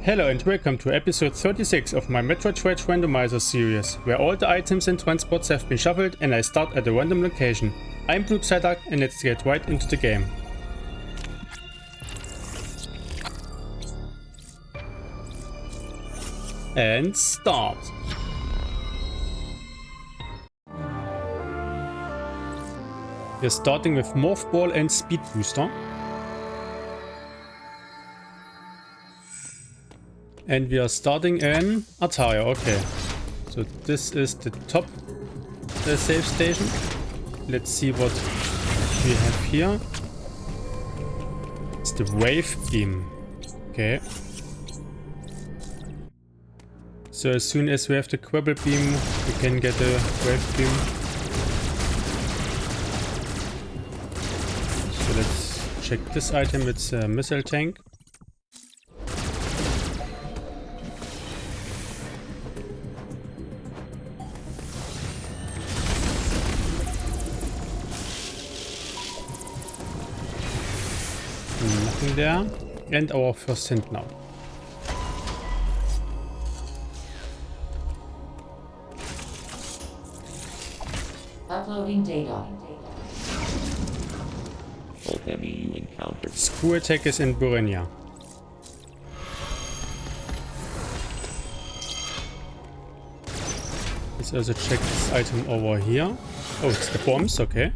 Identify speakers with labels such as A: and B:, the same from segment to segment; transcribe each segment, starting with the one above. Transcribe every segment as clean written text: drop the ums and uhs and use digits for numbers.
A: Hello and welcome to episode 36 of my Metroid Dread Randomizer series, where all the items and transports have been shuffled and I start at a random location. I'm Blue Psyduck and let's get right into the game. And start! We're starting with Morph Ball and Speed Booster. And we are starting in Artaria, okay. So this is the top save station. Let's see what we have here. It's the Wave Beam. Okay. So as soon as we have the Quibble Beam, we can get a Wave Beam. So let's check this item, it's a missile tank. Nothing there. And our first hint now.
B: Uploading data.
C: You encountered.
A: Screw attack is in Burenia. Let's also check this item over here. Oh, it's the bombs, okay.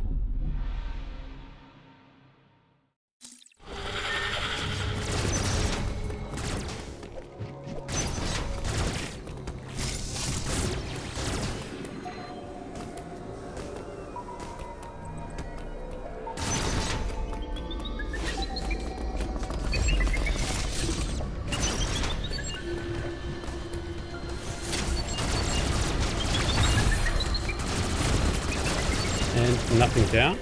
A: And nothing there.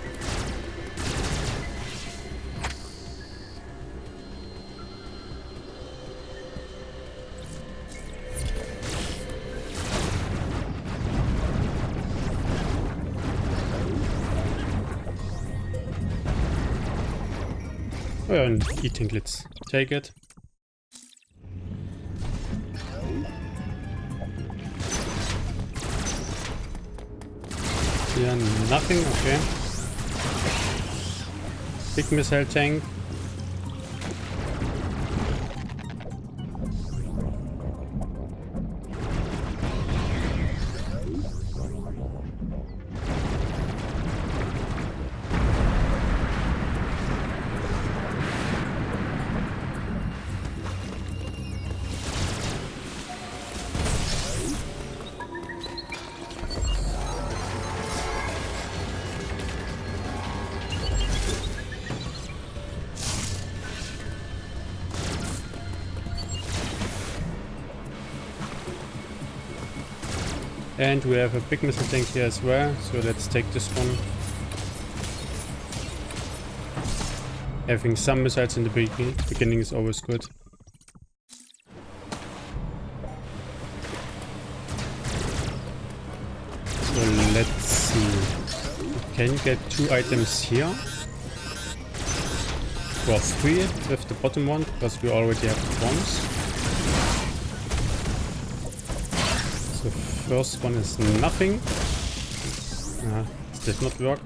A: Oh, and eating, let's take it. Here, nothing, okay. Big missile tank. And we have a big missile tank here as well, so let's take this one. Having some missiles in the beginning is always good. So let's see. We can get 2 items here. Or 3 with the bottom one, because we already have the bombs. The first one is nothing. It did not work.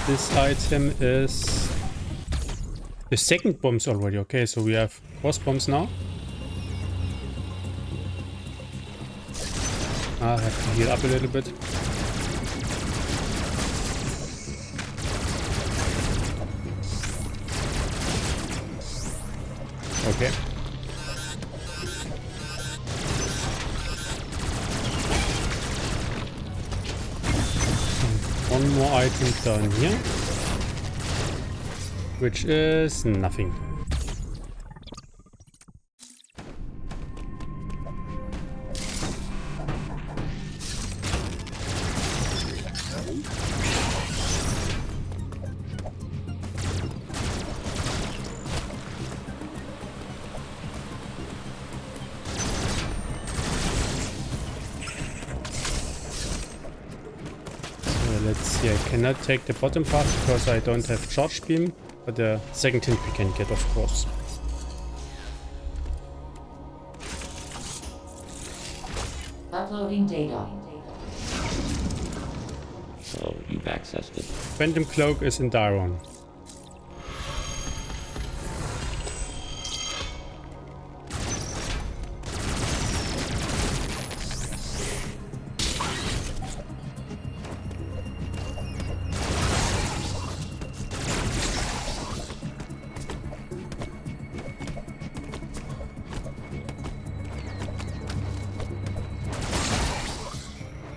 A: This item is the second bombs already. Okay, so we have cross bombs now. I have to heal up a little bit. Okay. One more item down here, which is nothing. let's see, I cannot take the bottom part because I don't have charge beam, but the second hint we can get, of course.
B: Uploading data.
C: So you've accessed it.
A: Phantom Cloak is in Diron.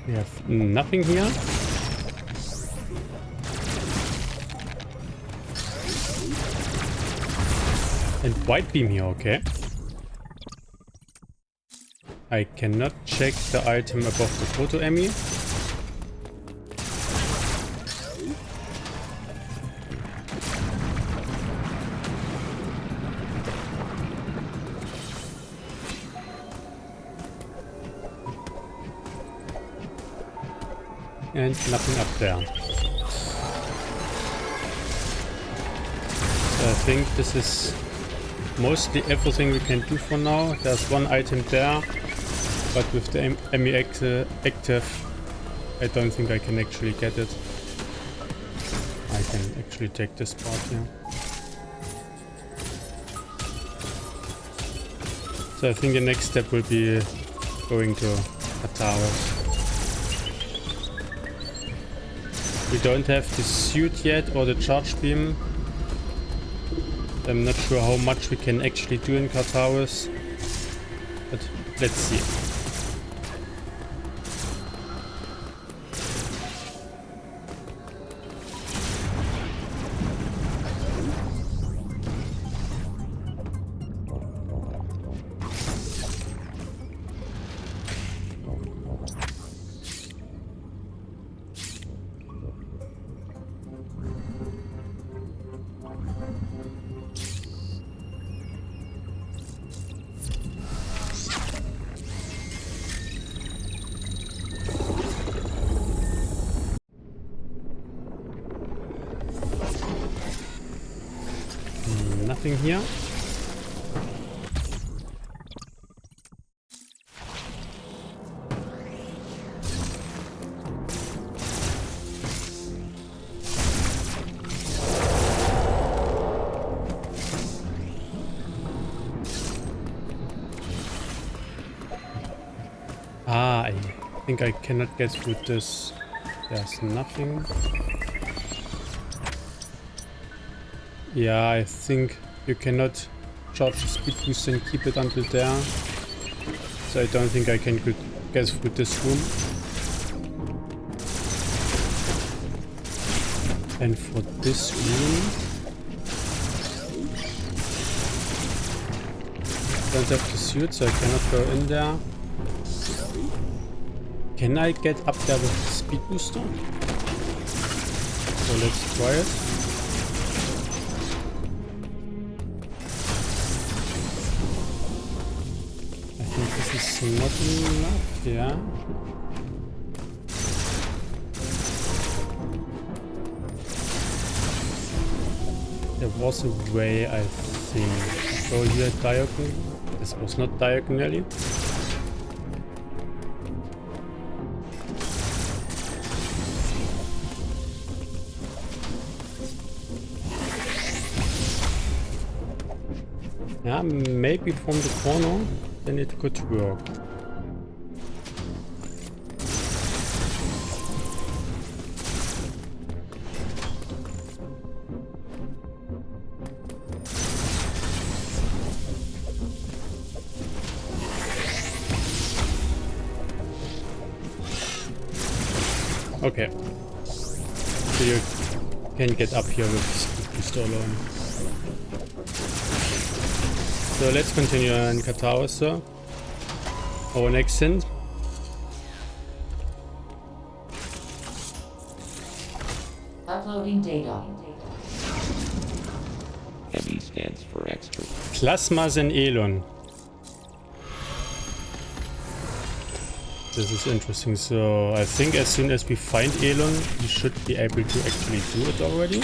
A: We have nothing here. And white beam here, okay. I cannot check the item above the photo E.M.M.I. And nothing up there. So I think this is mostly everything we can do for now. There's one item there, but with the E.M.M.I active, I don't think I can actually get it. I can actually take this part here. So I think the next step will be going to Artaria. We don't have the suit yet or the charge beam. I'm not sure how much we can actually do in Artaria, but let's see. Nothing here. I think I cannot get through this. There's nothing. Yeah, I think you cannot charge the speed boost and keep it until there. So I don't think I can get through this room. And for this room, I don't have the suit, so I cannot go in there. Can I get up there with the speed booster? So let's try it. This is not enough, yeah. There was a way, I think. Go here diagonally. This was not diagonally. Yeah, maybe from the corner, then it could work. Okay. So you can get up here with speed booster alone. So let's continue on Artaria, sir. Our next hint.
B: Uploading data.
C: E.M.M.I stands for extra.
A: Plasmas in Elon. This is interesting. So I think as soon as we find Elon, we should be able to actually do it already.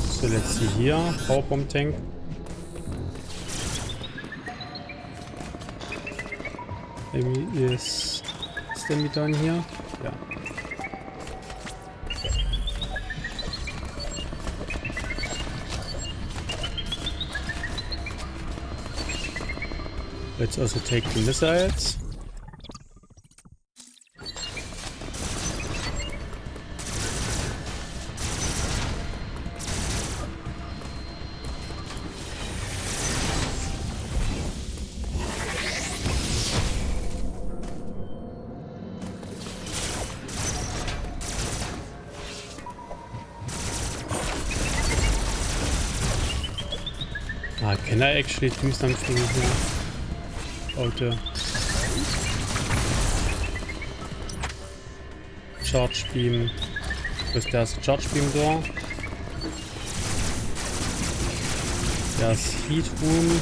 A: So let's see here. Power bomb tank. Maybe is Stemmy down here? Yeah. Let's also take the missiles. Can I actually do something here? Auto. Charge beam. Because there's a charge beam door. There's heat room.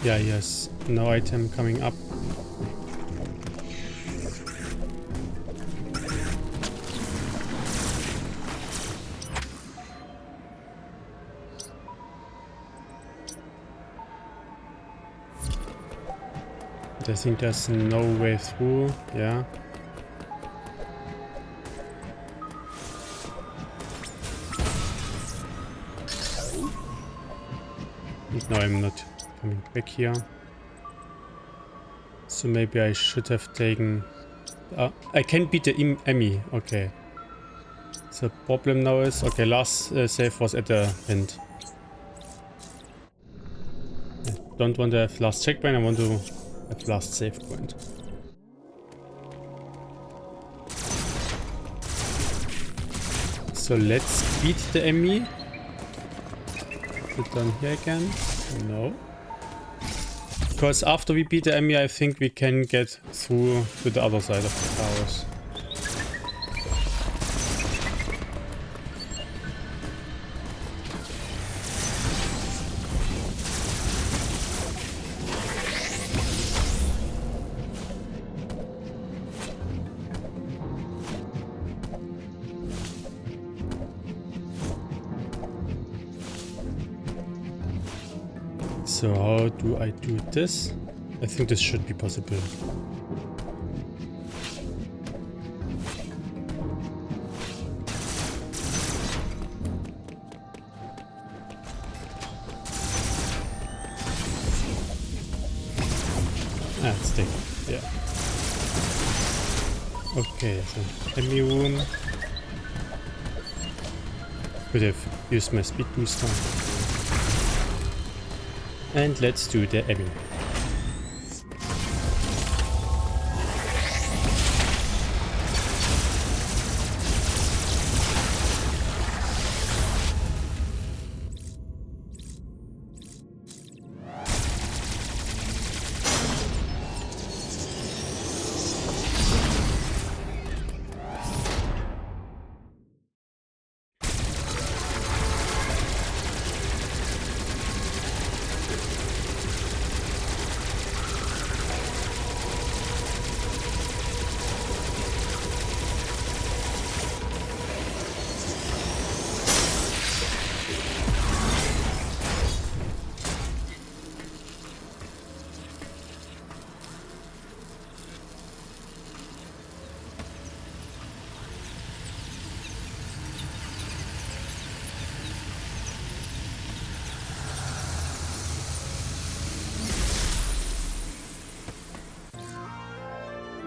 A: Yeah, yes. No item coming up. I think there's no way through, yeah. No, I'm not coming back here. So maybe I should have taken... I can beat the E.M.M.I, okay. The problem now is... Okay, last save was at the end. I don't want to have last checkpoint, I want to have last save point. So let's beat the E.M.M.I. Is it down here again? No. Because after we beat the E.M.M.I, I think we can get through to the other side of the towers. So how do I do this? I think this should be possible. Ah, it's taken. Yeah. Okay, so E.M.M.I room. Could have used my speed booster. And let's do the E.M.M.I.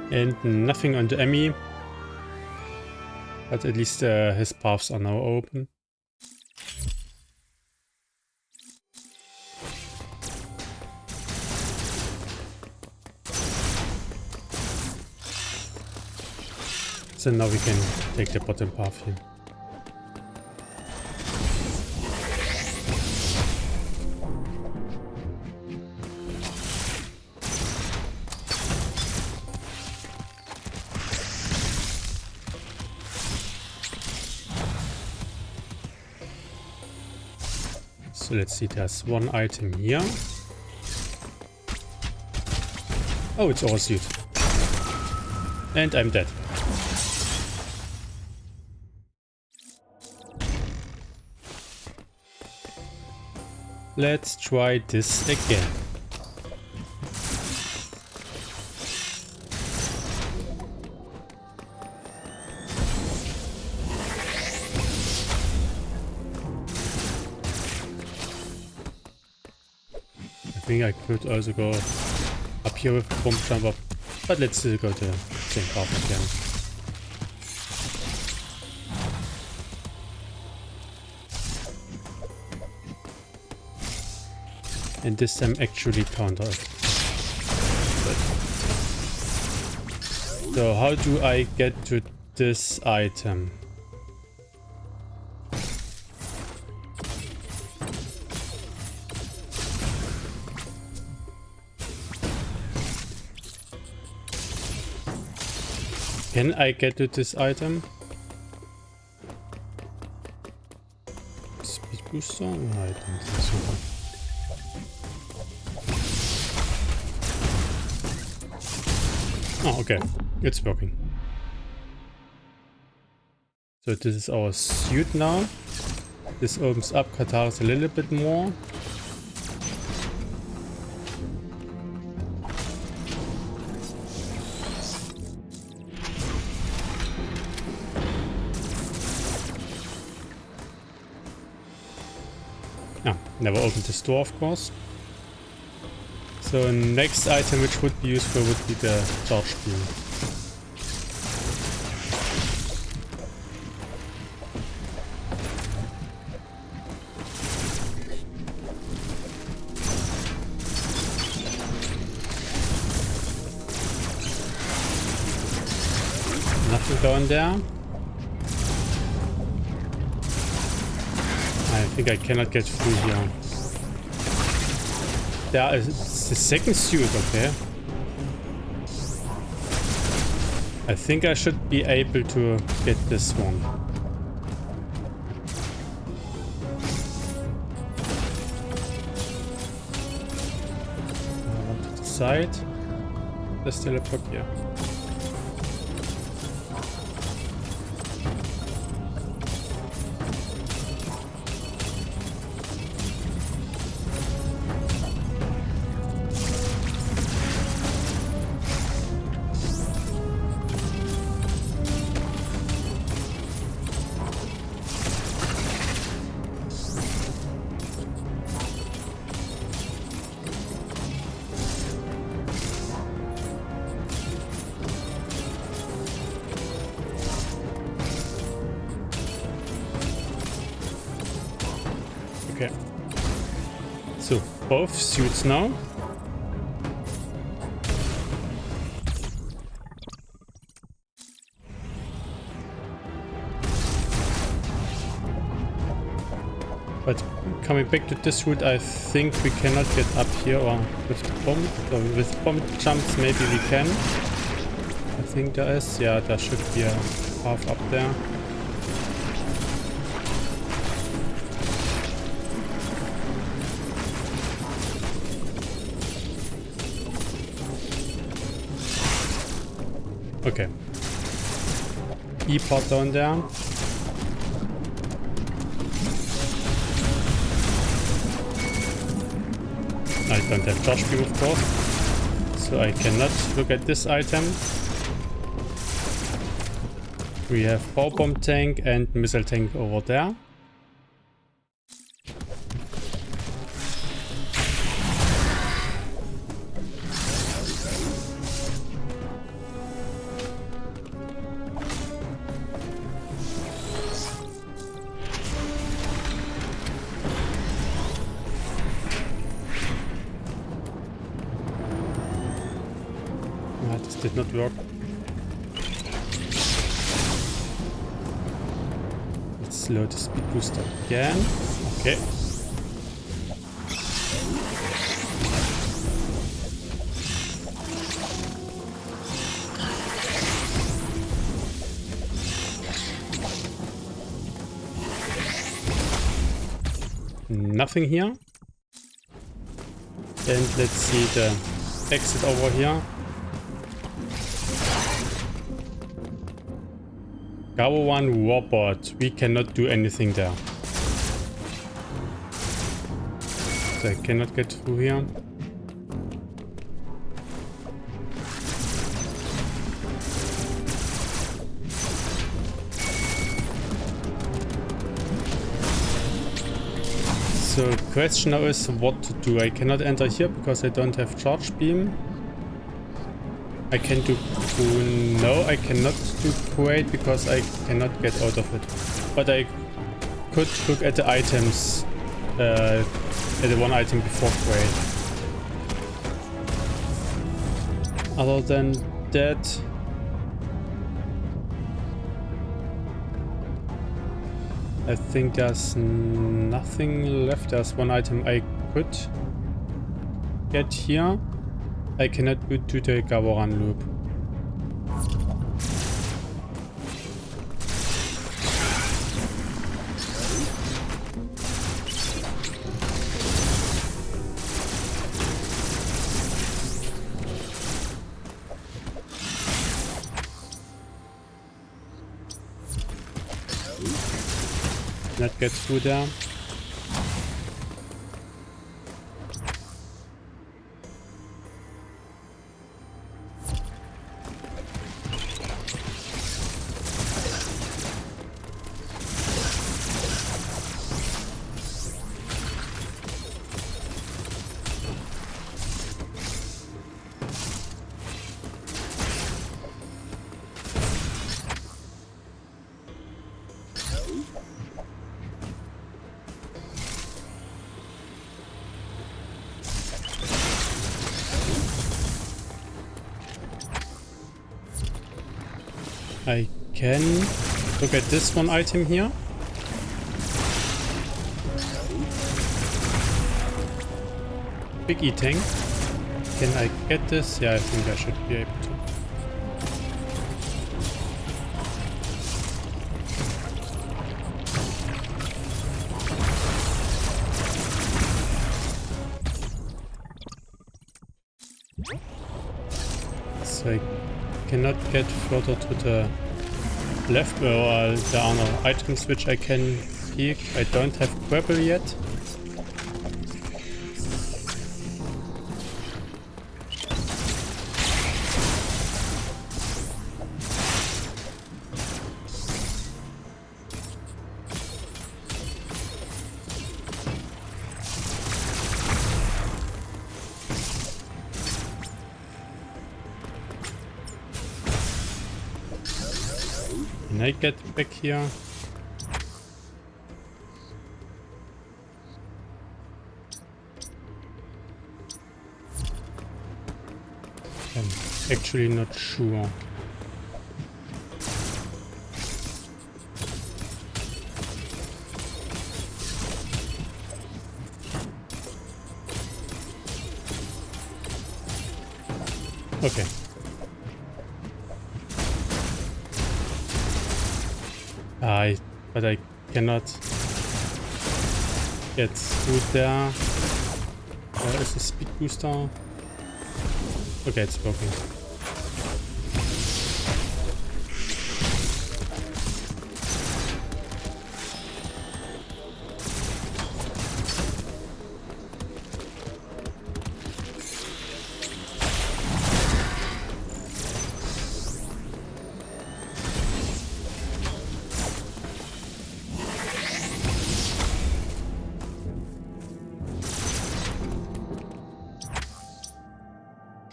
A: And nothing on the E.M.M.I. But at least his paths are now open. So now we can take the bottom path here. So let's see, there's one item here. Oh, it's our suit. And I'm dead. Let's try this again. I think I could also go up here with a bomb jumper, but let's go the same path again. And this time actually counter it. So how do I get to this item? Can I get to this item? Speed booster? No, I don't think so. Oh, okay. It's working. So this is our suit now. This opens up Artaria a little bit more. Never opened this door, of course. So next item which would be useful would be the charge beam. Nothing down there. I think I cannot get through here. There is the second suit, okay. I think I should be able to get this one. On to the side. There's still a block here. Okay. So, both suits now. But coming back to this route, I think we cannot get up here, or with the bomb, or with bomb jumps maybe we can. I think there is, yeah, there should be a path up there. Okay. E-part down there. I don't have charge beam, of course, so I cannot look at this item. We have power bomb tank and missile tank over there. This did not work. Let's load the speed booster again. Okay. nothing here. And let's see the exit over here. Gabo 1 robot. We cannot do anything there. So I cannot get through here. So question now is what to do. I cannot enter here because I don't have charge beam. I can do... no, I cannot do parade because I cannot get out of it. But I could look at the items. At the one item before parade. Other than that... I think there's nothing left. There's one item I could get here. I cannot do the Gawaran loop. Not get through there. I can look at this one item here. Big E tank. Can I get this? Yeah, I think I should be able to. So I cannot get further to the left where there are no items which I can pick. I don't have grapple yet. Can I get back here? I'm actually not sure. Okay. But I cannot get through there. Where is the speed booster? Okay, it's working.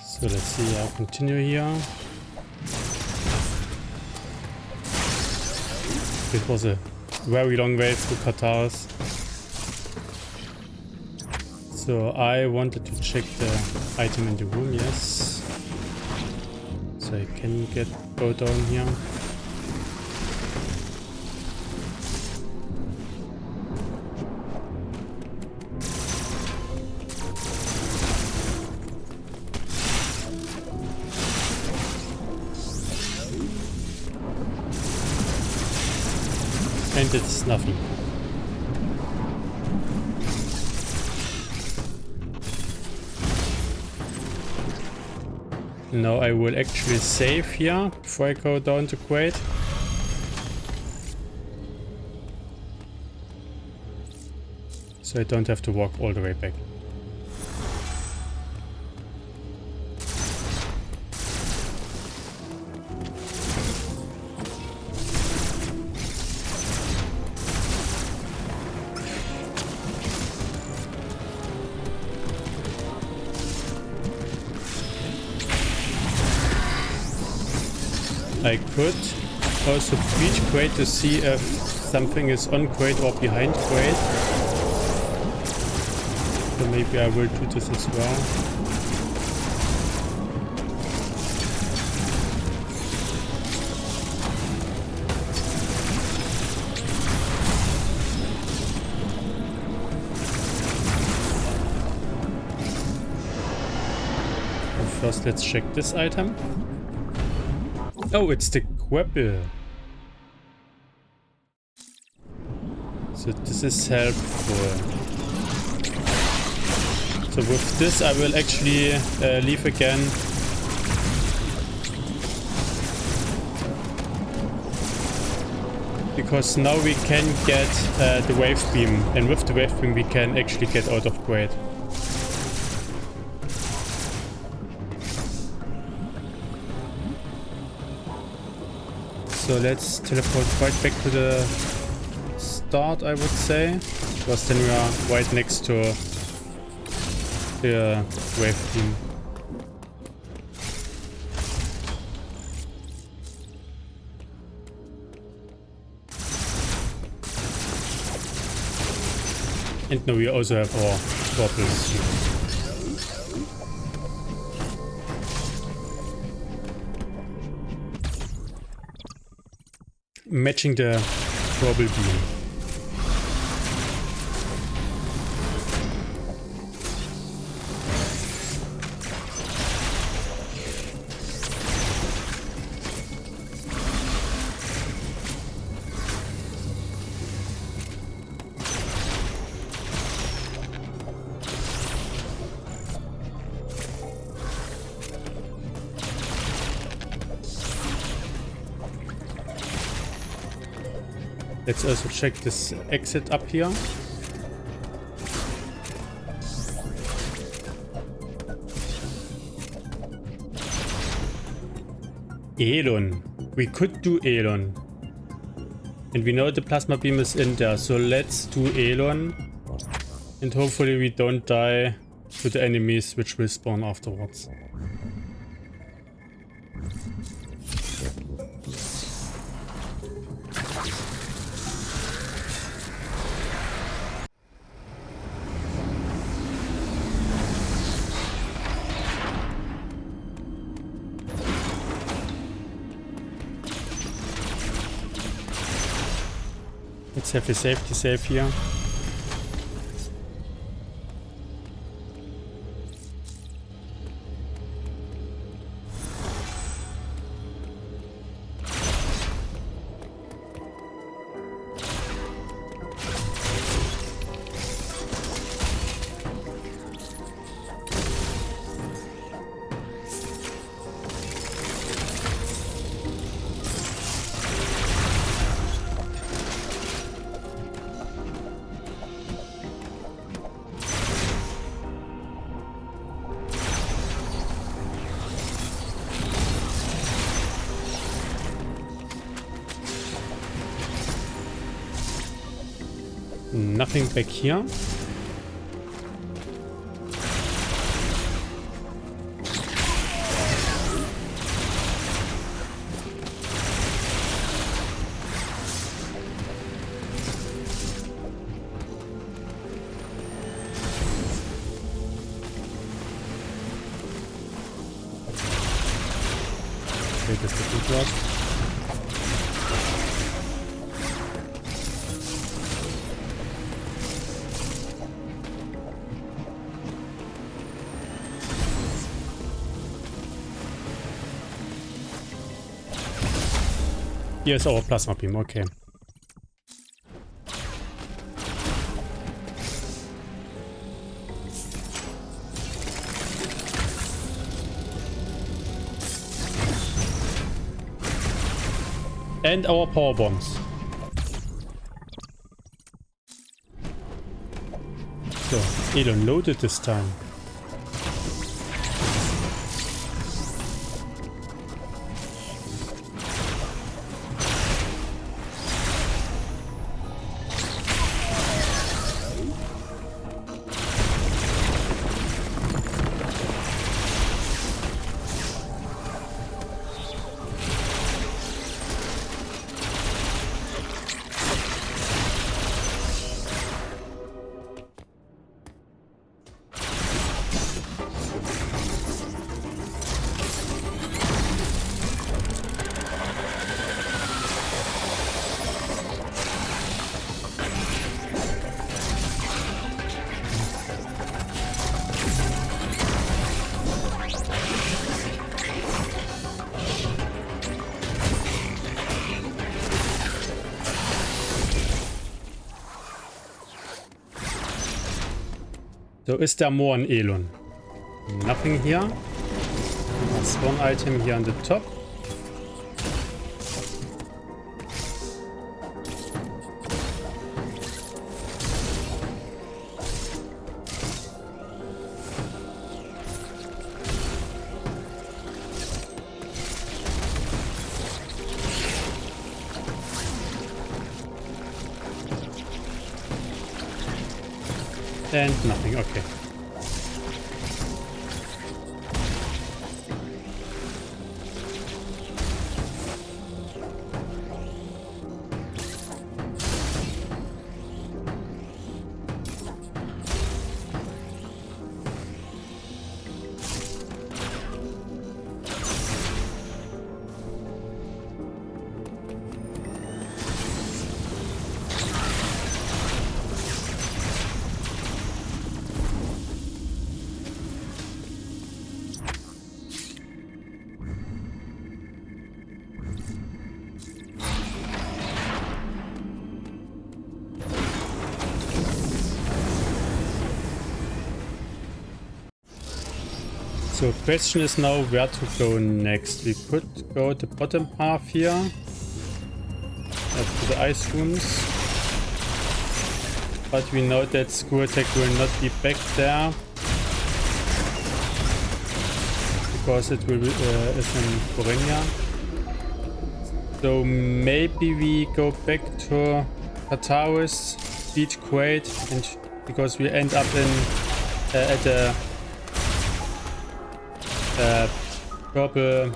A: So let's see, I'll continue here. It was a very long way through Qatars. So I wanted to check the item in the room, yes. So I can go down here. And it's nothing. Now I will actually save here before I go down to Quaid. So I don't have to walk all the way back. I could also breach Quaid to see if something is on Quaid or behind Quaid. So maybe I will do this as well. But first let's check this item. Oh, it's the Quibble. So this is helpful. So with this I will actually leave again. Because now we can get the wave beam, and with the wave beam we can actually get out of Quaid. So let's teleport right back to the start, I would say. Because then we are right next to the wave beam. And now we also have our purples. Matching the purple beam. Let's also check this exit up here. Elon. We could do Elon. And we know the plasma beam is in there, so let's do Elon. And hopefully we don't die to the enemies which will spawn afterwards. Let's have a safety save here. Nothing back here. Okay, that's the good one. Here's our plasma beam, okay. And our power bombs. So, Elon loaded this time. So, is there more on Elon? Nothing here. There's one item here on the top. And nothing, okay. So question is now where to go next. We could go the bottom path here. To the ice rooms. But we know that Skulltech will not be back there. Because it will is in Randovania. So maybe we go back to Artaria's beach crate, and because we end up in at the purple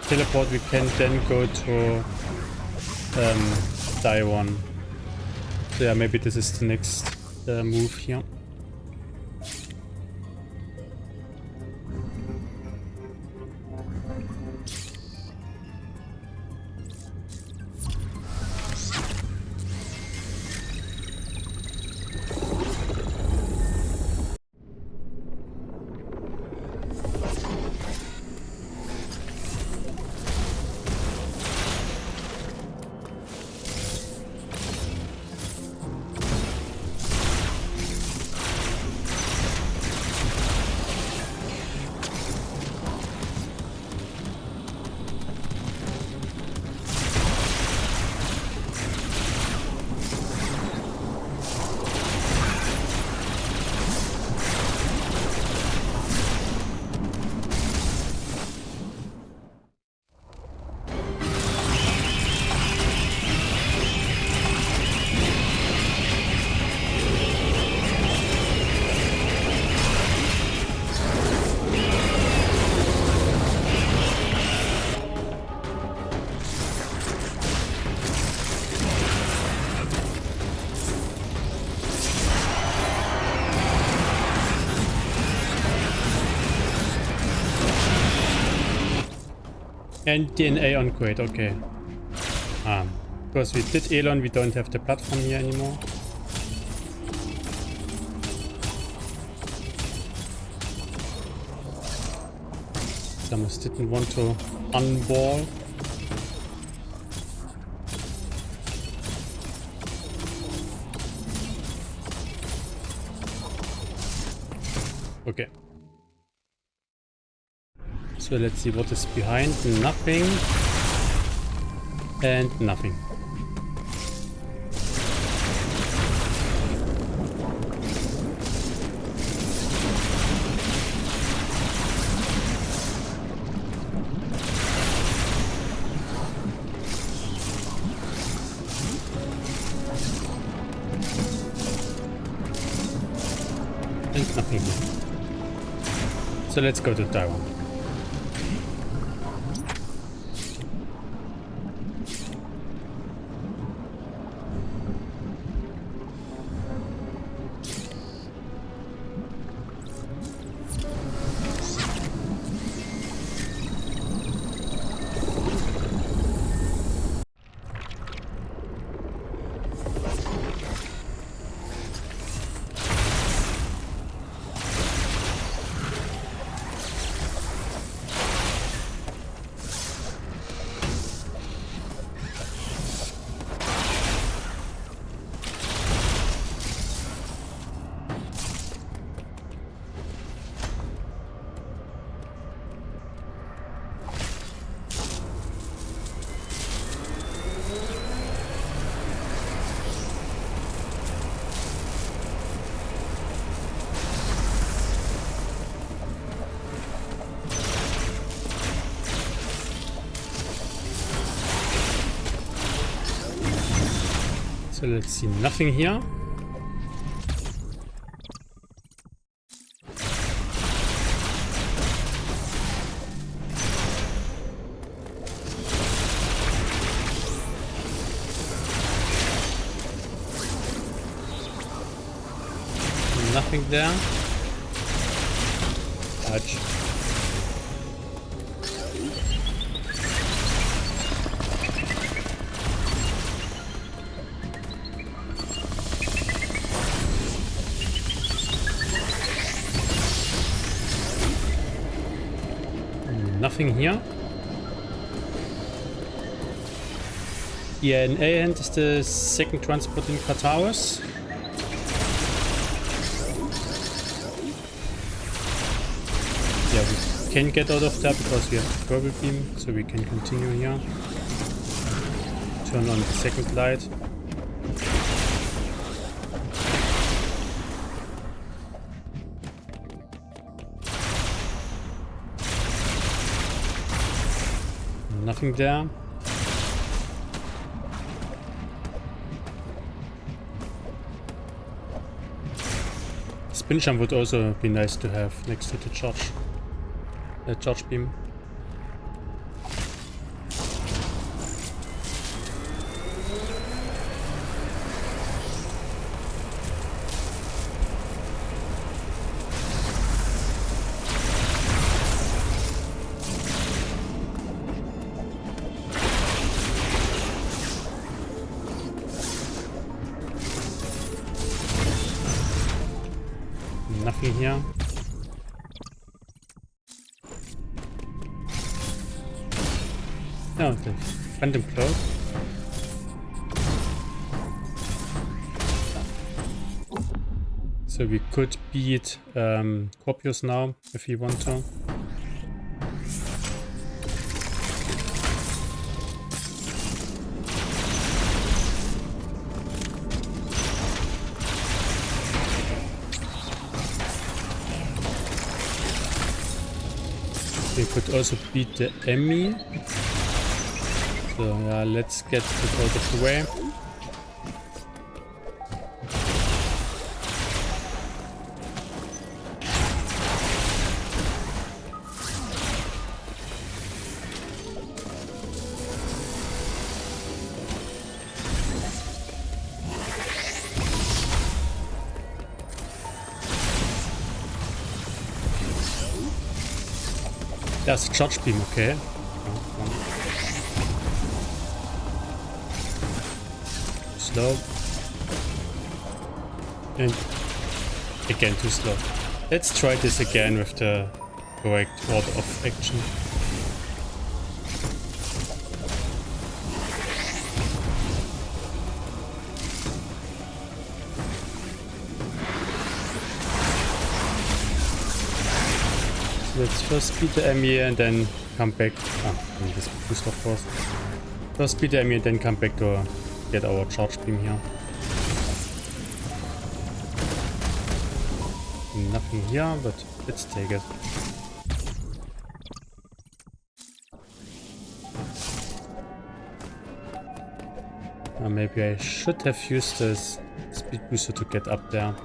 A: teleport, we can then go to Taiwan. So yeah, maybe this is the next move here. And DNA on crate, okay. Because we did Elon, we don't have the platform here anymore. Samus didn't want to unball. Okay. So let's see what is behind. Nothing. And nothing. And nothing here. So let's go to Taiwan. So let's see, nothing here. Nothing there. Touch. Nothing here. Yeah, in A hand is the second transport in Katawas. Yeah, we can get out of there because we have the purple beam, so we can continue here. Turn on the second light. Nothing there. Spin jump would also be nice to have next to the charge beam. Nothing here. No, the random cloak. So we could beat Corpius now if we want to. We could also beat the E.M.M.I. So yeah, let's get it out of the way. There's a charge beam, okay. Slow. And again too slow. Let's try this again with the correct order of action. Let's first beat the E.M.M.I and then come back. Ah, and this boost of course. First beat the E.M.M.I. and then come back to get our charge beam here. Nothing here, but let's take it. Maybe I should have used this speed booster to get up there.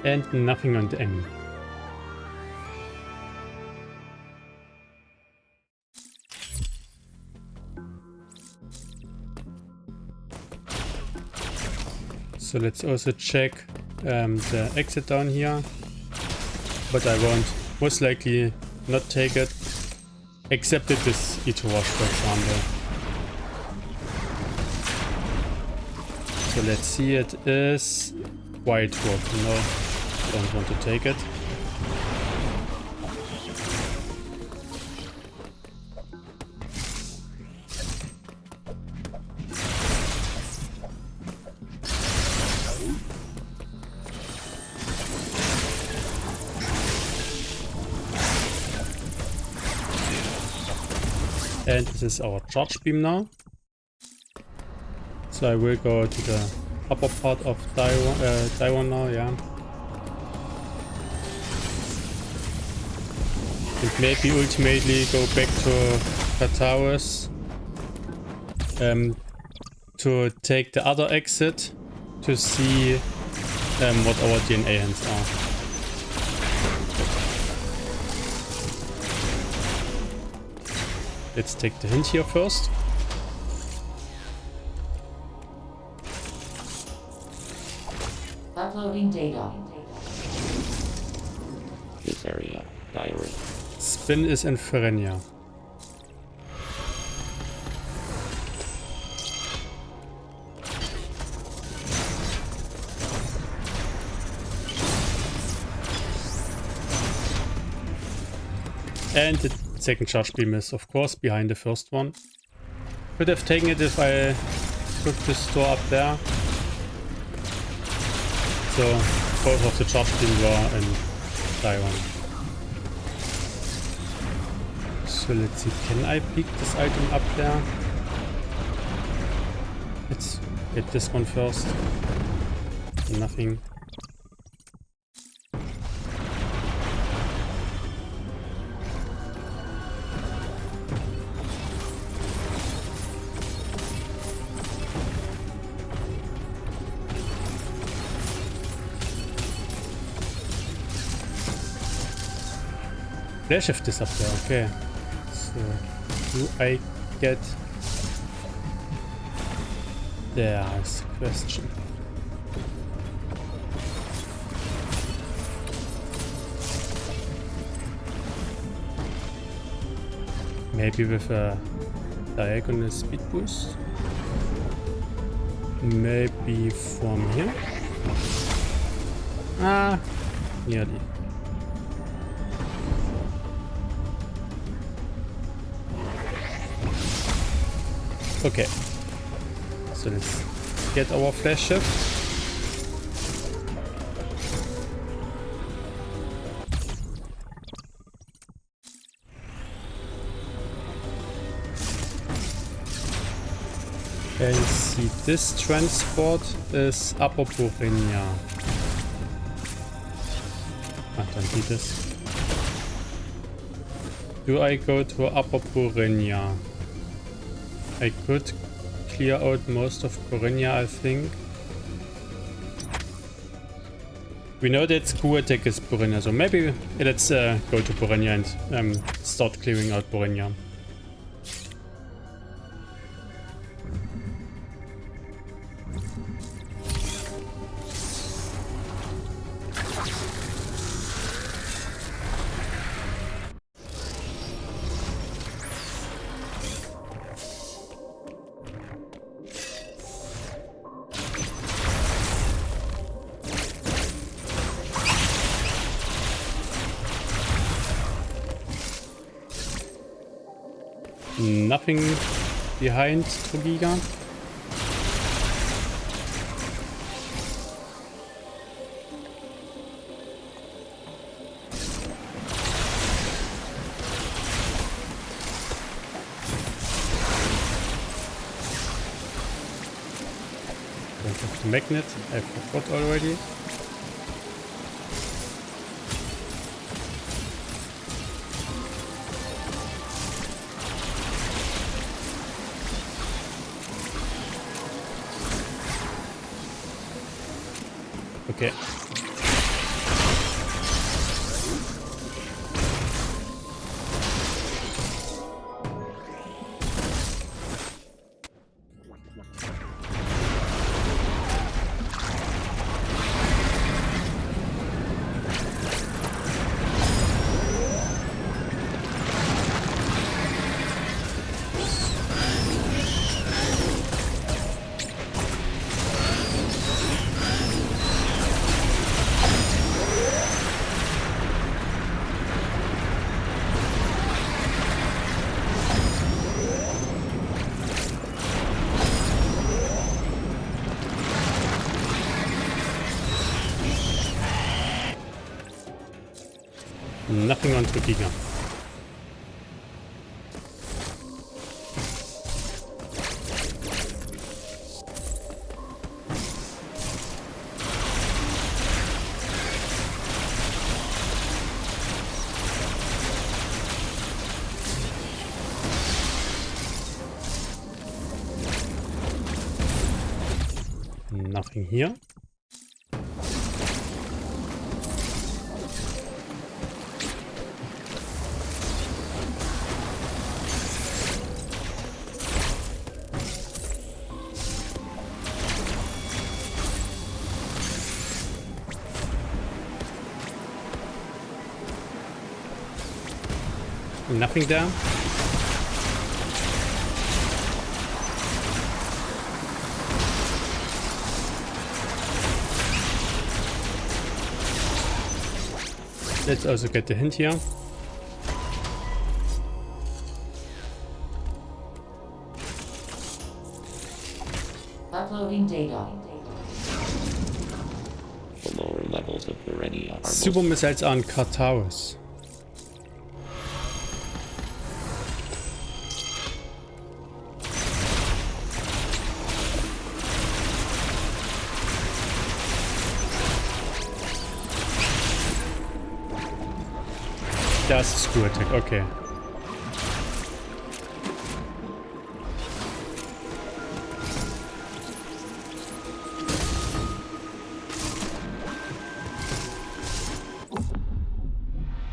A: And nothing on the E.M.M.I. So let's also check the exit down here. But I won't most likely not take it. Except it is Itorash, for example. So let's see, it is white rock. No, don't want to take it. And this is our charge beam now. So I will go to the upper part of Taiwan now, yeah. And maybe ultimately go back to Artaria to take the other exit to see what our DNA hands are. Let's take the hint here first.
B: Uploading data.
C: This area, diary.
A: Spin is in Ferenia. And the second charge beam is, of course, behind the first one. Could have taken it if I took this door up there. So both of the charge beam were in Taiwan. So let's see, can I pick this item up there? Let's get this one first. Nothing. Flash shift is up there, okay. So, do I get... There's the question. Maybe with a diagonal speed boost? Maybe from here? Ah, nearly. Okay, so let's get our flash shift. And see, this transport is Upper Borenia. Ah, don't need this. Do I go to Upper Borenia? I could clear out most of Borenia, I think. We know that Screw Attack is Borenia, so maybe let's go to Borenia and start clearing out Borenia. Nothing behind Trogiga. Don't have the magnet, I forgot already. Okay. Nothing on Trogiga. Nothing here. Nothing there. Let's also get the hint here.
B: Uploading data.
C: The lower levels of Borenia are
A: Super missiles are on Kartaros. That's a screw attack, okay.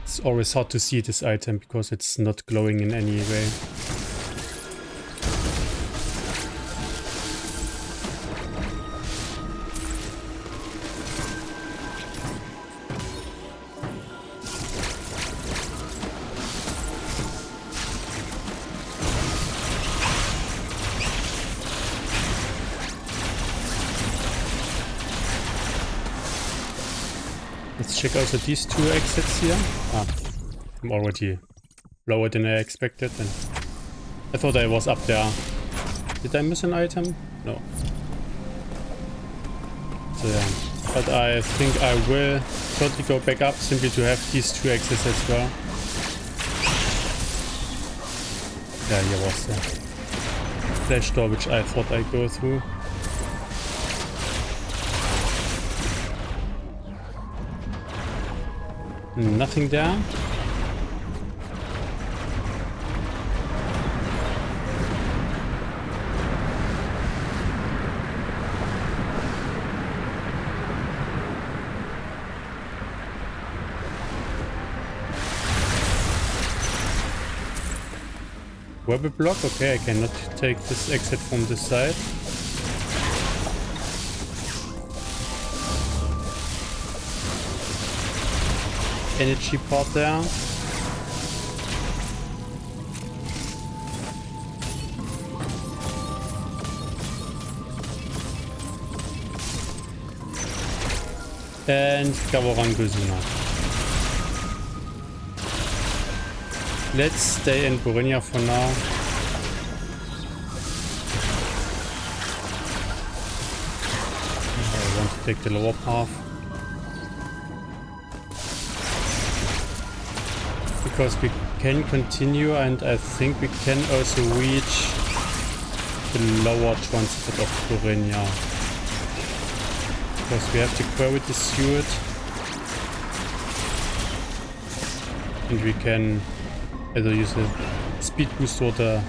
A: It's always hard to see this item because it's not glowing in any way. Let's check also these two exits here. Ah, I'm already lower than I expected. And I thought I was up there. Did I miss an item? No. So yeah, but I think I will totally go back up simply to have these two exits as well. Yeah, here was the flash door which I thought I'd go through. Nothing there. web block. Okay, I cannot take this exit from this side. Energy part there. And Gavoranguzuna. Let's stay in Burinia for now. I want to take the lower path. Because we can continue, and I think we can also reach the lower transport of Burinia. Because we have to query the suit. And we can either use a speed boost or the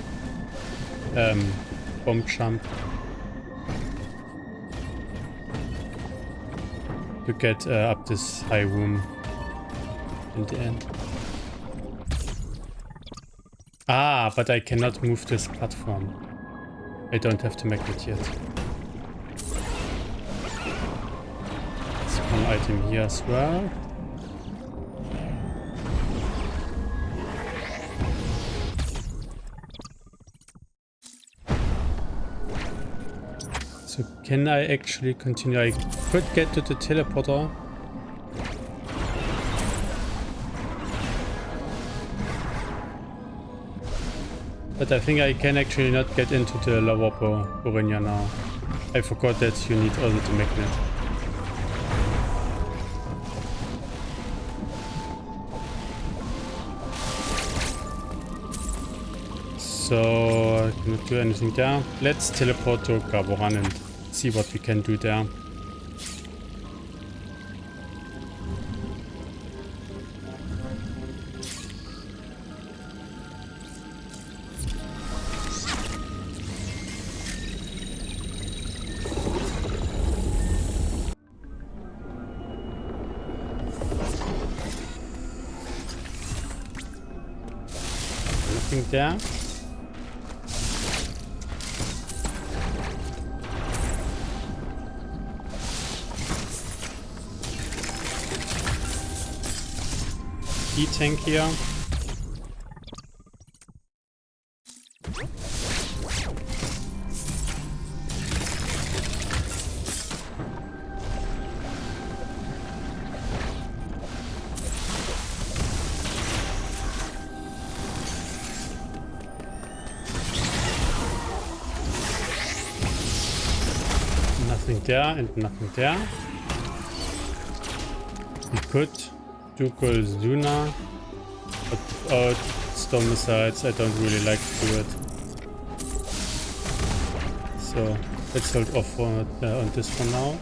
A: bomb jump to get up this high room in the end. Ah, but I cannot move this platform. I don't have the magnet yet. There's one item here as well. So can I actually continue? I could get to the teleporter. But I think I can actually not get into the lower Burinia now. I forgot that you need also the magnet. So I cannot do anything there. Let's teleport to Gaboran and see what we can do there. Nothing there. E-tank here. Nothing there and nothing there. We could do Golzuna, but without storm missiles I don't really like to do it. So let's hold off on this for now.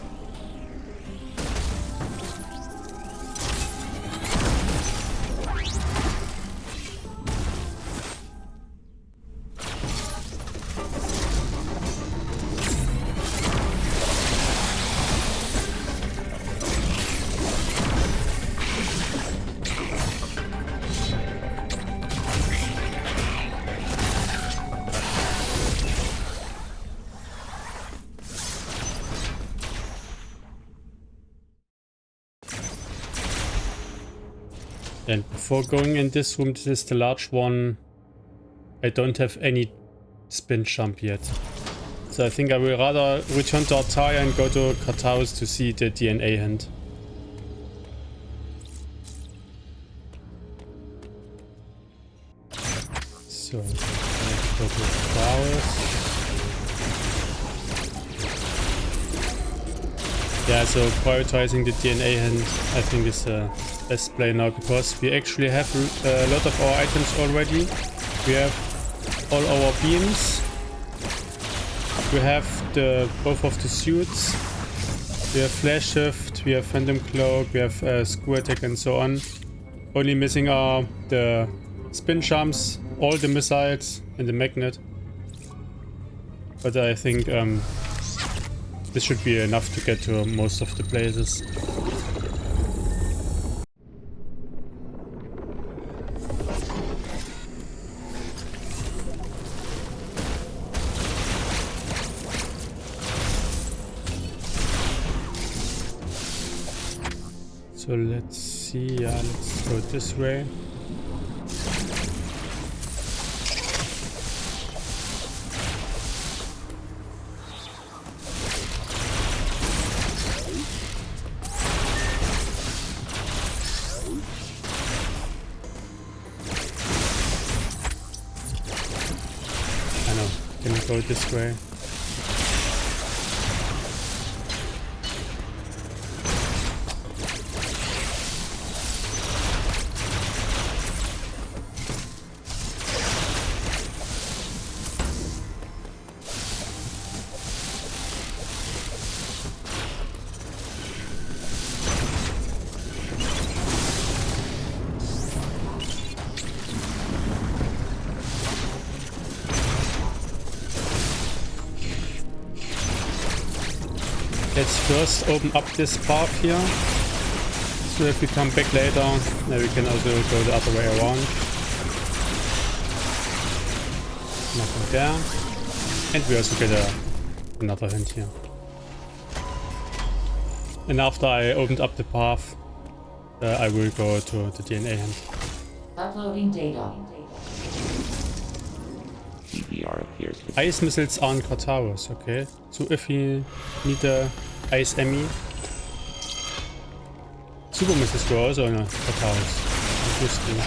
A: And before going in this room, this is the large one, I don't have any spin jump yet. So I think I will rather return to Artaria and go to Kartaus to see the DNA hand. So, let's go to Kartaus. Yeah, so prioritizing the DNA hand I think is best play now, because we actually have a lot of our items already. We have all our beams. We have both of the suits. We have flash shift, we have phantom cloak, we have screw attack and so on. Only missing are the spin jumps, all the missiles and the magnet. But I think this should be enough to get to most of the places. So let's see, yeah, let's go this way. I know, can we go this way? Let's first open up this path here. So if we come back later, then we can also go the other way around. Nothing there. And we also get another hint here. And after I opened up the path, I will go to the DNA hint.
B: Uploading data.
C: DVR appears to
A: Ice missiles are in Artaria, okay. So if we need a ice E.M.M.I, super missiles were also in Artaria. Interesting.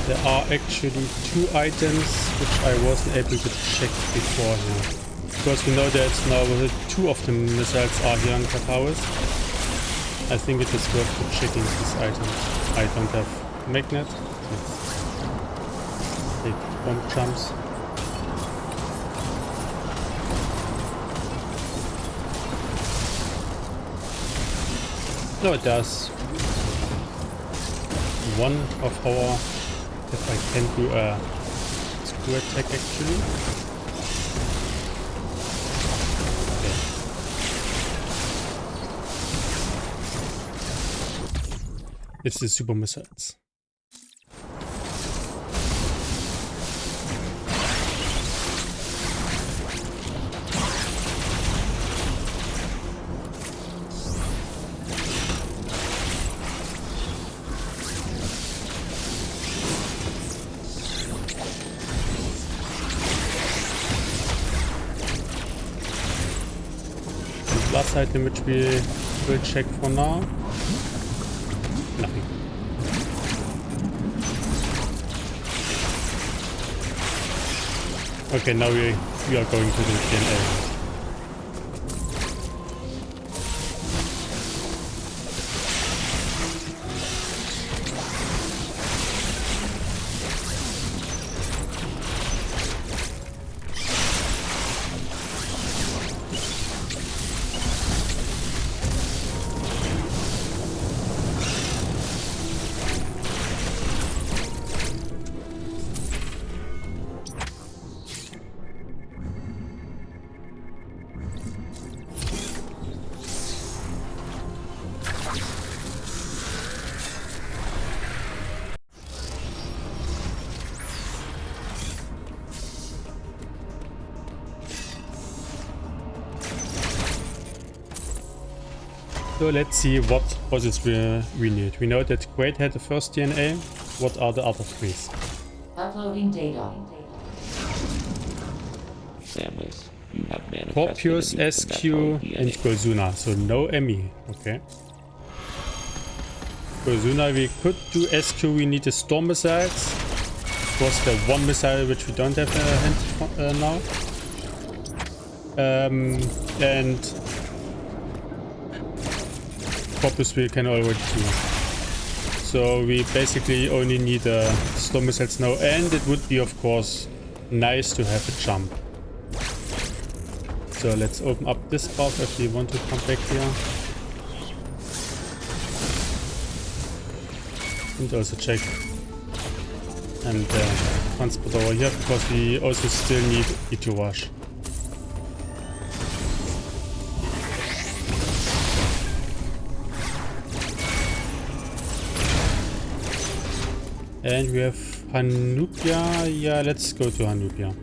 A: There are actually 2 items which I wasn't able to check before here. Because we know that now 2 of the missiles are here on Artaria. I think it is worth checking these items. I don't have magnet. Let's take bomb jumps. No, it does. One of our... If I can do a screw attack actually. Okay. It's the super missiles. Last item which we will check for now. Nothing. Okay, now we are going to the DNA. So let's see what puzzles we need. We know that Great had the first DNA. What are the other 3?
B: Uploading data.
C: Samus, you have manifested
A: Corpus,
C: a new
A: SQ,
C: Metroid
A: and
C: DNA.
A: Gozuna. So no E.M.M.I. Okay. Gozuna, we could do SQ. We need the storm missiles. Of course, the one missile which we don't have a hint now. And Corpus we can already do. So we basically only need storm missiles now, and it would be of course nice to have a jump. So let's open up this path if we want to come back here. And also check and transport over here, because we also still need Itorash. And we have Hanupia. Yeah, let's go to Hanupia.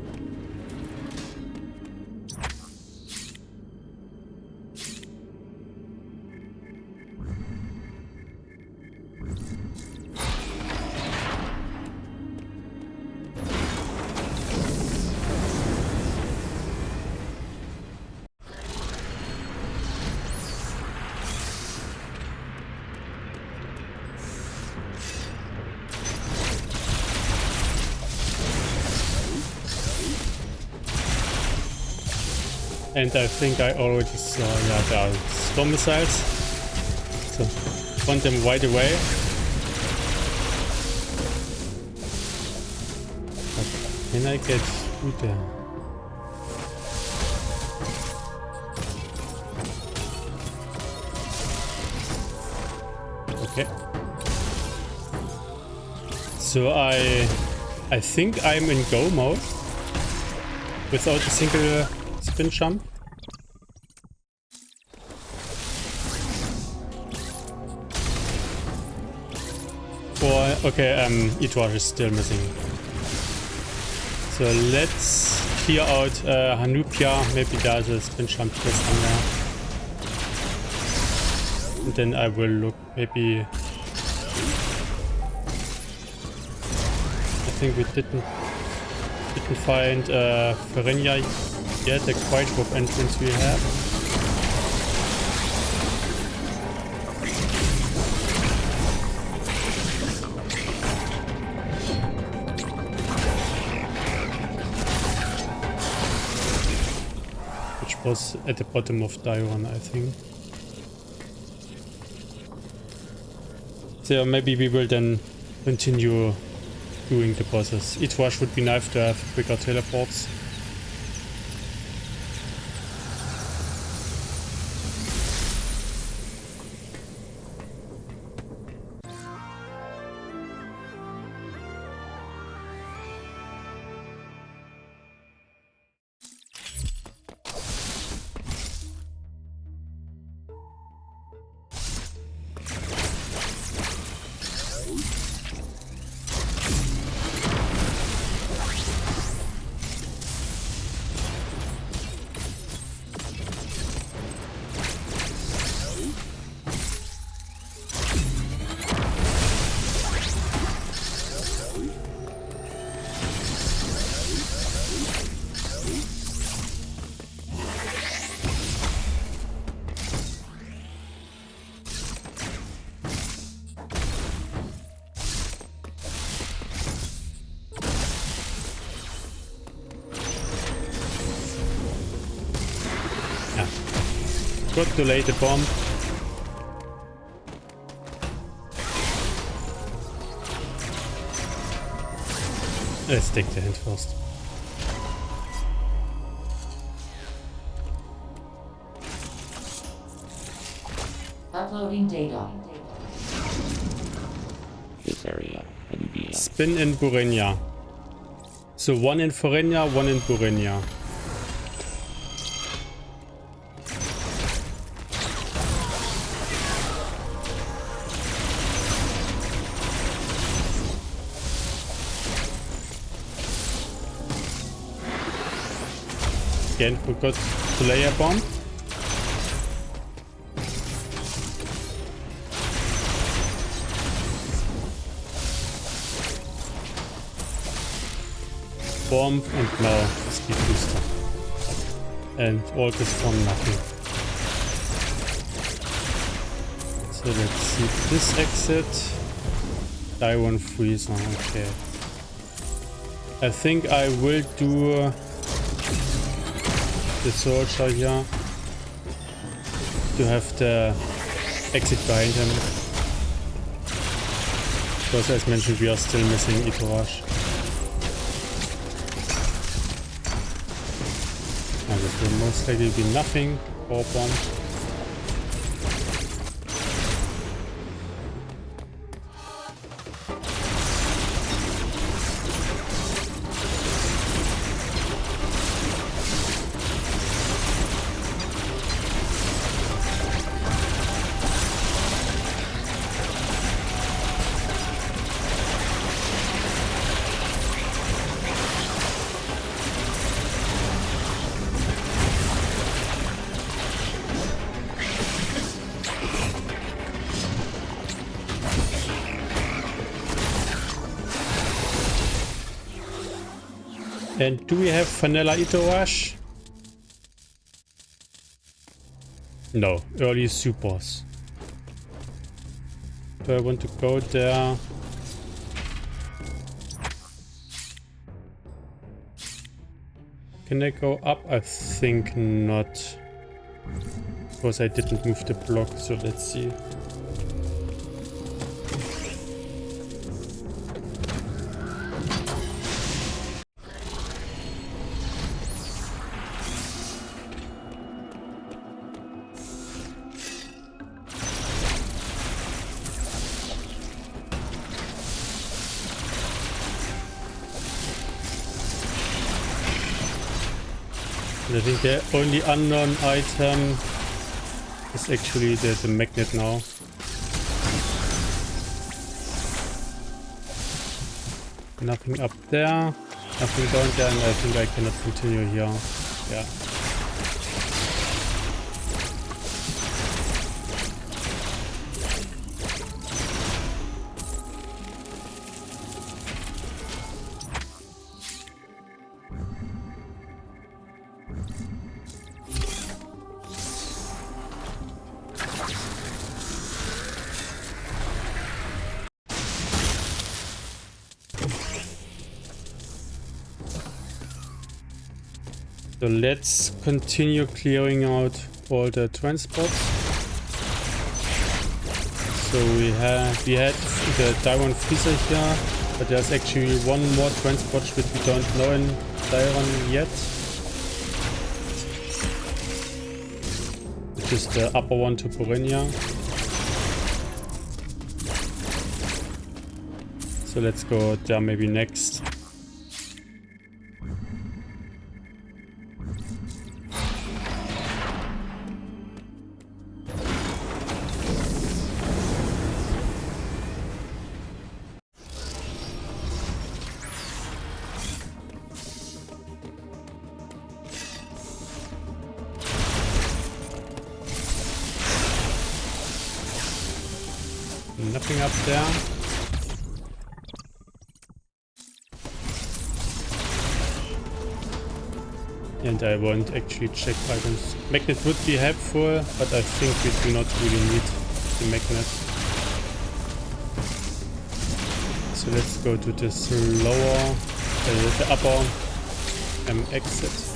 A: And I think I already saw, yeah, there are storm missiles. So, want them right away. But can I get through there? Okay. So I think I'm in go mode without a single spin jump. Or okay, Itorash is still missing. So let's clear out Hanupia. Maybe there's a spin jump here somewhere. And then I will look. Maybe I think we didn't find Ferenia yet. The quite rough entrance we have. Was at the bottom of Diron, I think. So maybe we will then continue doing the bosses. Itorash would be nice to have quicker teleports. Got to lay the bomb. Let's take the hint first.
B: Uploading data.
C: This area can be
A: Spin in Burenia. So one in Forenia, one in Burenia. Again, we got the layer bomb. Bomb and now speed booster. And all this for nothing. So let's see this exit. Die one freezer, okay. I think I will do the soldier here to have the exit behind him. Because as mentioned, we are still missing Itorash. And this will most likely be nothing for bomb. And do we have vanilla Itorash? No, early supers. Do I want to go there? Can I go up? I think not. Because I didn't move the block, so let's see. I think the only unknown item is actually the magnet now. Nothing up there, nothing down there, and I think I cannot continue here. Yeah. So let's continue clearing out all the transports. So we had the Diron freezer here, but there's actually one more transport which we don't know in Diron yet, which is the upper one to Borenia. So let's go there maybe next. Nothing up there. And I won't actually check items. Magnet would be helpful, but I think we do not really need the magnet. So let's go to this lower, the upper exit.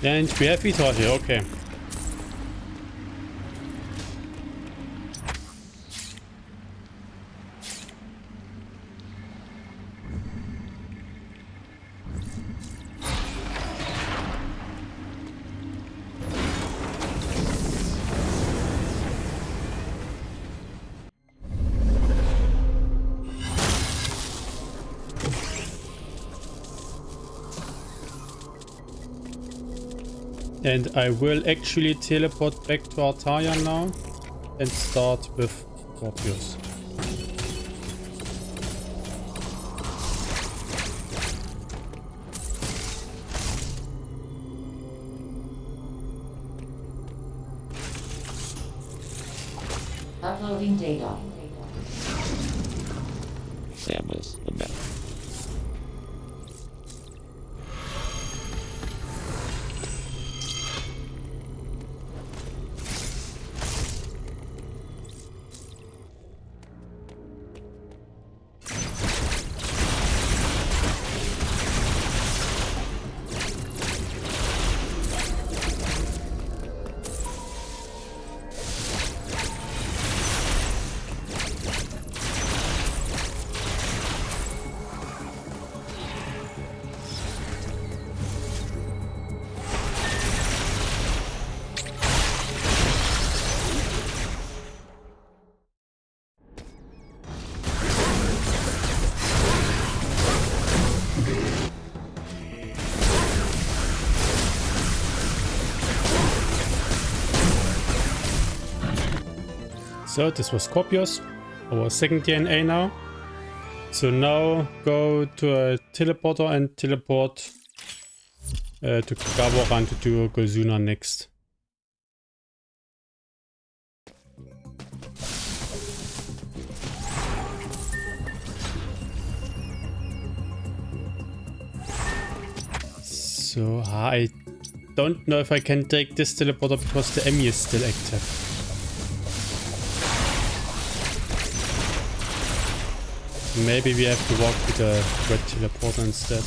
A: And we have Itorash here, okay. And I will actually teleport back to Artaria now and start with Scorpius.
B: Uploading data.
C: Samus the map.
A: So this was Scorpius, our second DNA now. So now go to a teleporter and teleport to Gaboran to do Gozuna next. So I don't know if I can take this teleporter because the E.M.M.I is still active. Maybe we have to walk with the red teleporter instead.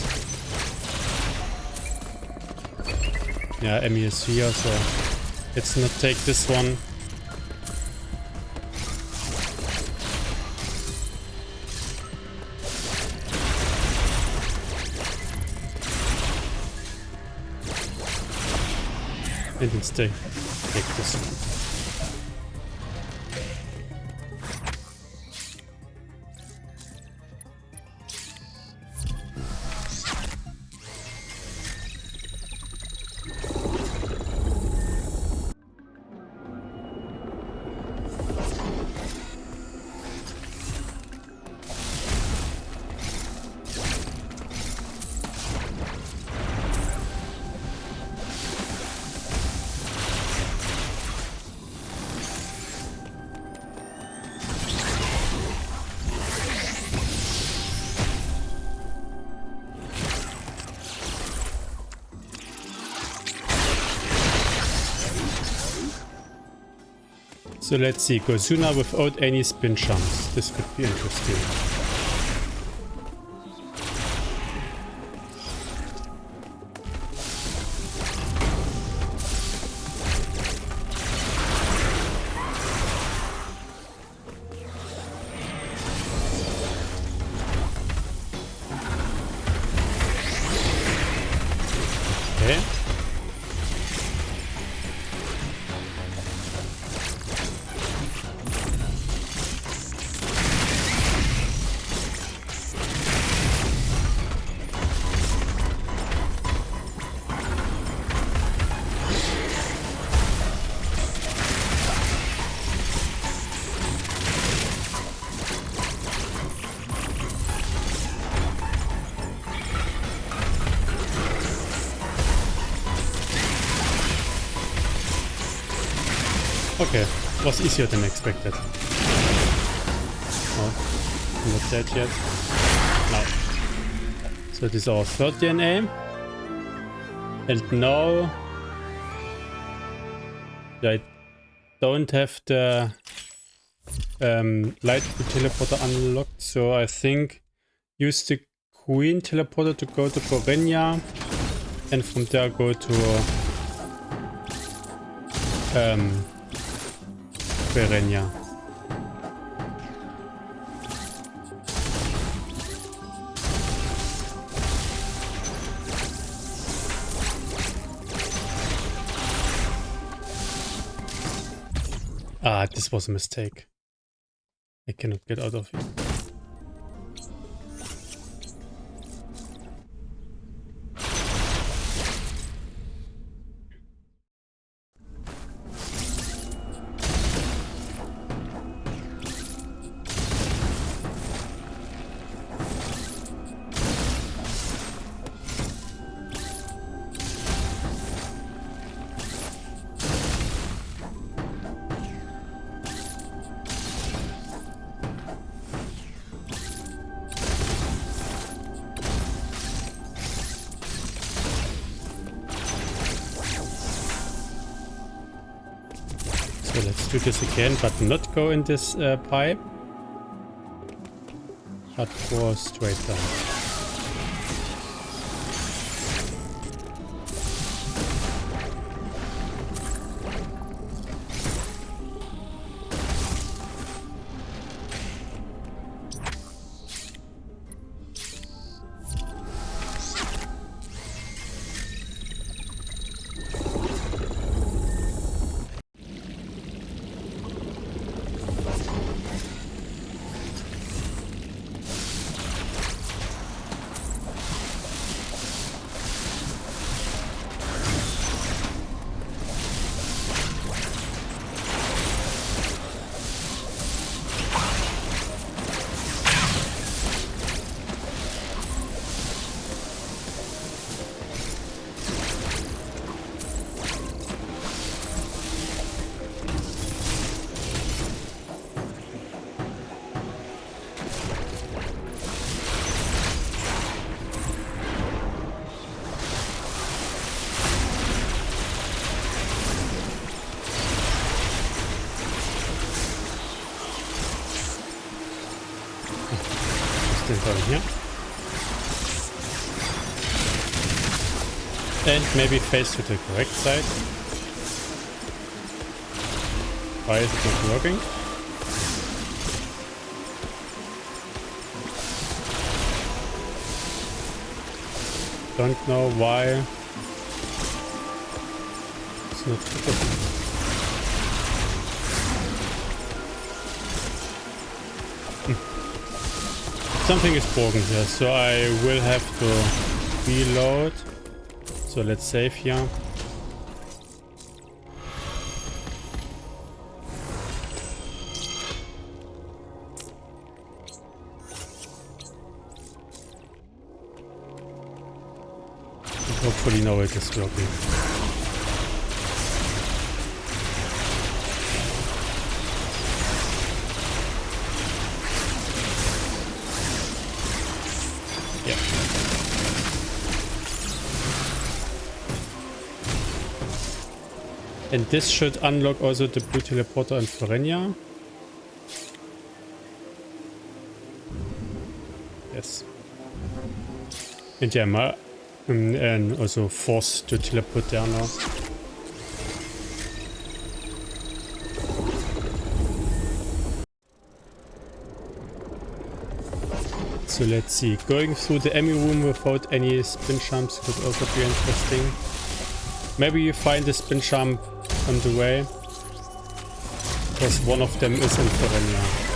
A: Yeah, E.M.M.I is here, so let's not take this one. And instead take this one. So let's see, Gozuna without any spin jumps. This could be interesting. Okay. Okay, was easier than expected. Oh, not dead yet. No. So this is our third DNA. And now I don't have the light teleporter unlocked, so I think use the Queen teleporter to go to Randovania and from there go to Verenia. Ah, this was a mistake. I cannot get out of it. So let's do this again, but not go in this pipe, but go straight down. going here. And maybe face to the correct side. Why is it not working? Don't know why it's not working. Something is broken here, so I will have to reload. So let's save here. Hopefully now it is working. Yeah. And this should unlock also the blue teleporter and Randovania. Yes. And yeah, and also forced to teleport there now. So let's see, going through the E.M.M.I room without any spin jumps could also be interesting. Maybe you find a spin jump on the way, because one of them is in Artaria.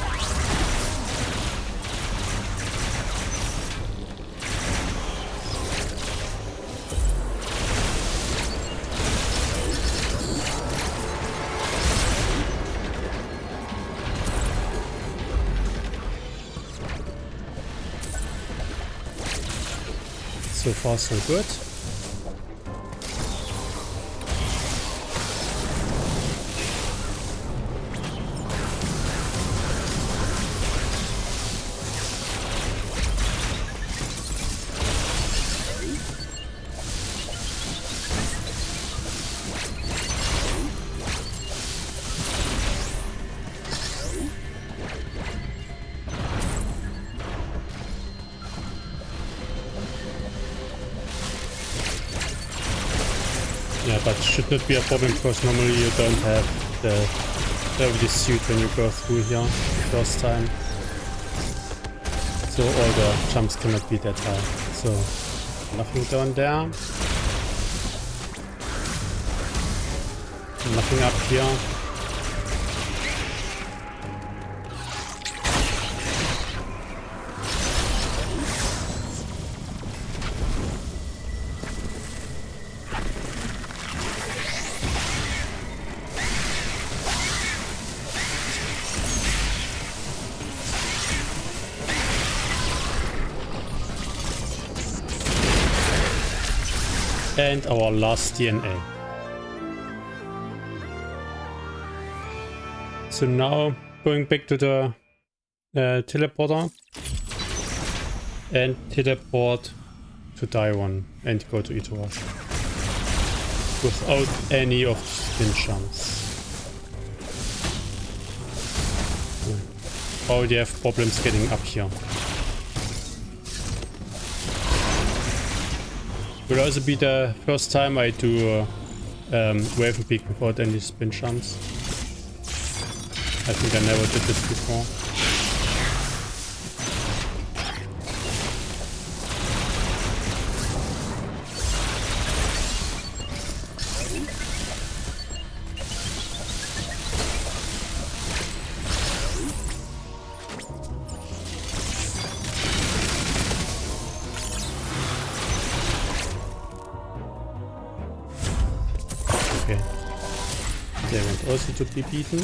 A: So far so good. Yeah, but should not be a problem because normally you don't have the gravity suit when you go through here the first time. So all the jumps cannot be that high. So nothing down there. Nothing up here. And our last DNA. So now going back to the teleporter and teleport to Daiwan and go to Itorash without any of the spin jumps. Already have problems getting up here. Will also be the first time I do wave peak without any spin jumps. I think I never did this before. Okay. They want also to be beaten.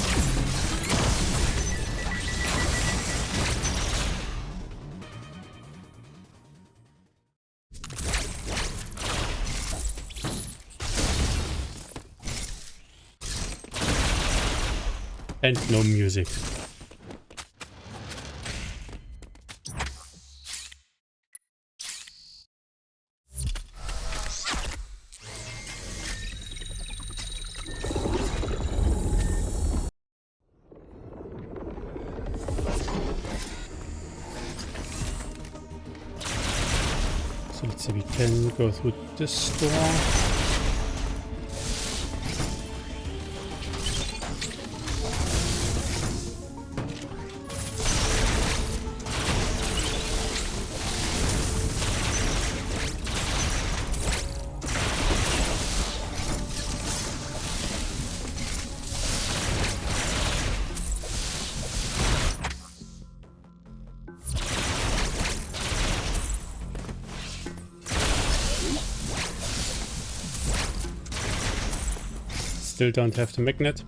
A: And no music. So let's see, we can go through this door. Still don't have the magnet.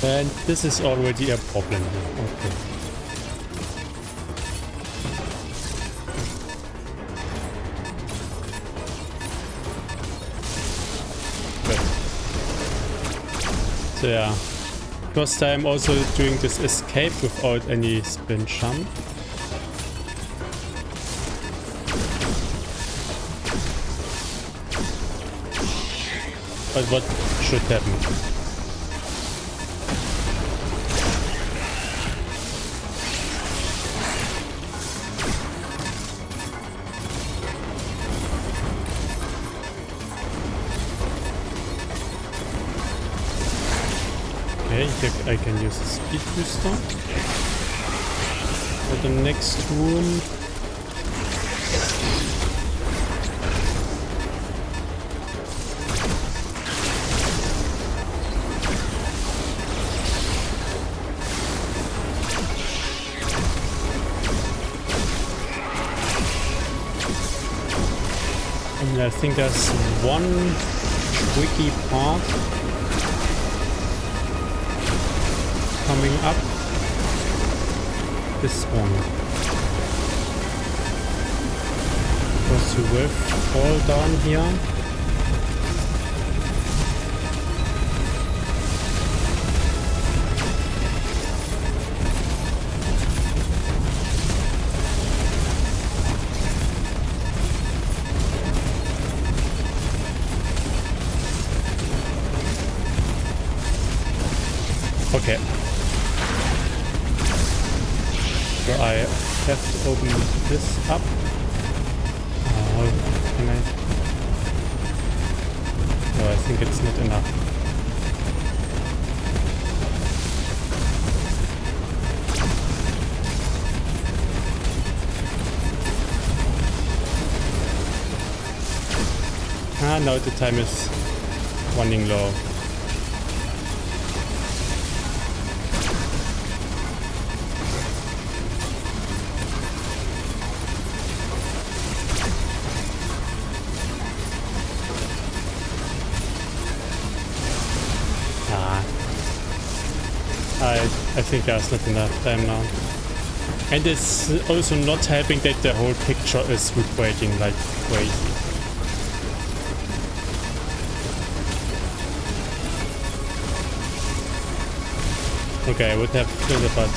A: And this is already a problem here. Okay. Good. So yeah. First time also doing this escape without any spin jump. But what should happen? Okay, here I can use a speed booster for the next room. And I think there's one tricky part coming up. This one. Because you will fall down here. Okay. So I have to open this up. How can I? No, I think it's not enough. Ah, now the time is running low. I think there's not enough time now. And it's also not helping that the whole picture is vibrating like crazy. Okay, I would have filled the butt.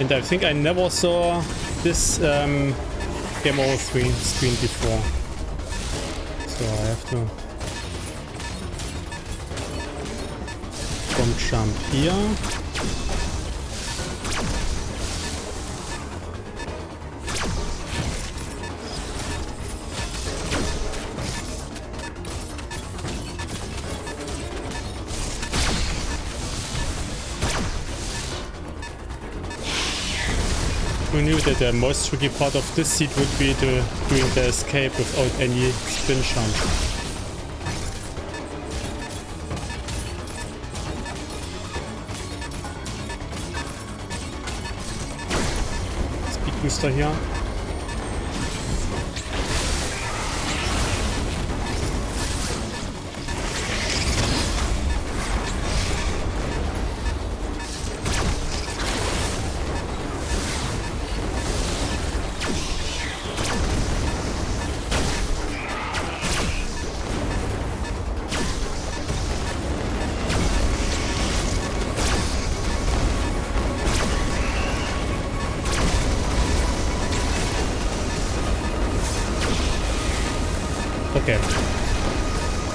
A: And I think I never saw this game over screen before, so I have to jump here. Who knew that the most tricky part of this seat would be doing the escape without any spin jump. Speed booster here. Okay.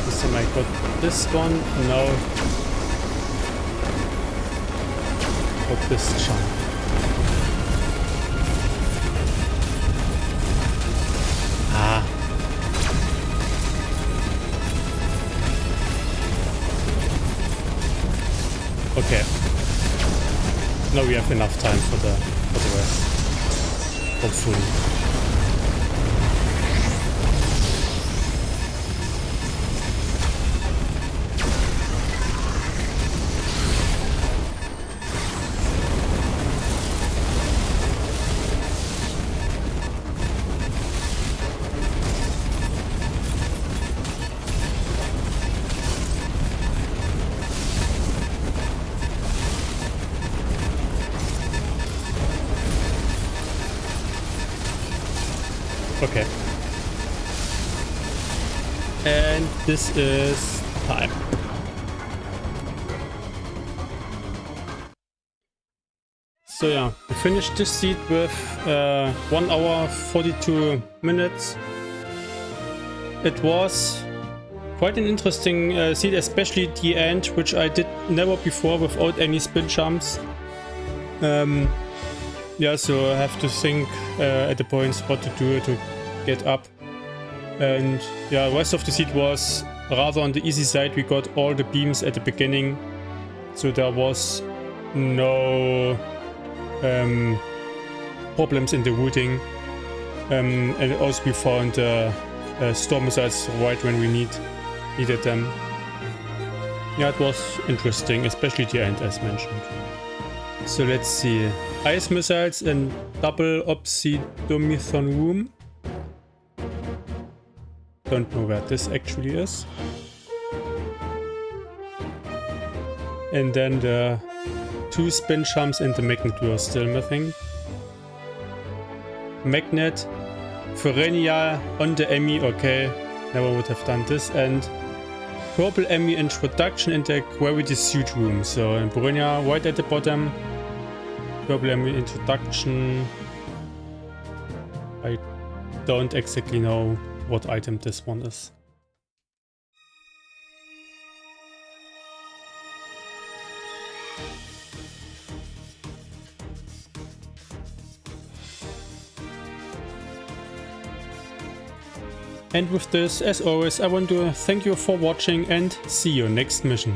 A: This time I got this one. Now got this jump. Ah. Okay. Now we have enough time for the rest. Hopefully. Okay. And this is time. So yeah, we finished this seed with 1 hour 42 minutes. It was quite an interesting seed, especially at the end, which I did never before without any spin jumps. Yeah, so I have to think at the points what to do to get up. And yeah, the rest of the seed was rather on the easy side. We got all the beams at the beginning, so there was no problems in the routing. And also we found storm missiles right when we needed them. Yeah, it was interesting, especially the end as mentioned. So let's see. Ice missiles and double obsidomethon room. Don't know where this actually is. And then the 2 spin jumps and the magnet were still missing. Magnet, Randovania on the E.M.M.I, okay, never would have done this. And purple E.M.M.I introduction in the gravity suit room. So in Randovania right at the bottom. Purple E.M.M.I introduction. I don't exactly know what item this one is. And with this, as always, I want to thank you for watching and see you next mission.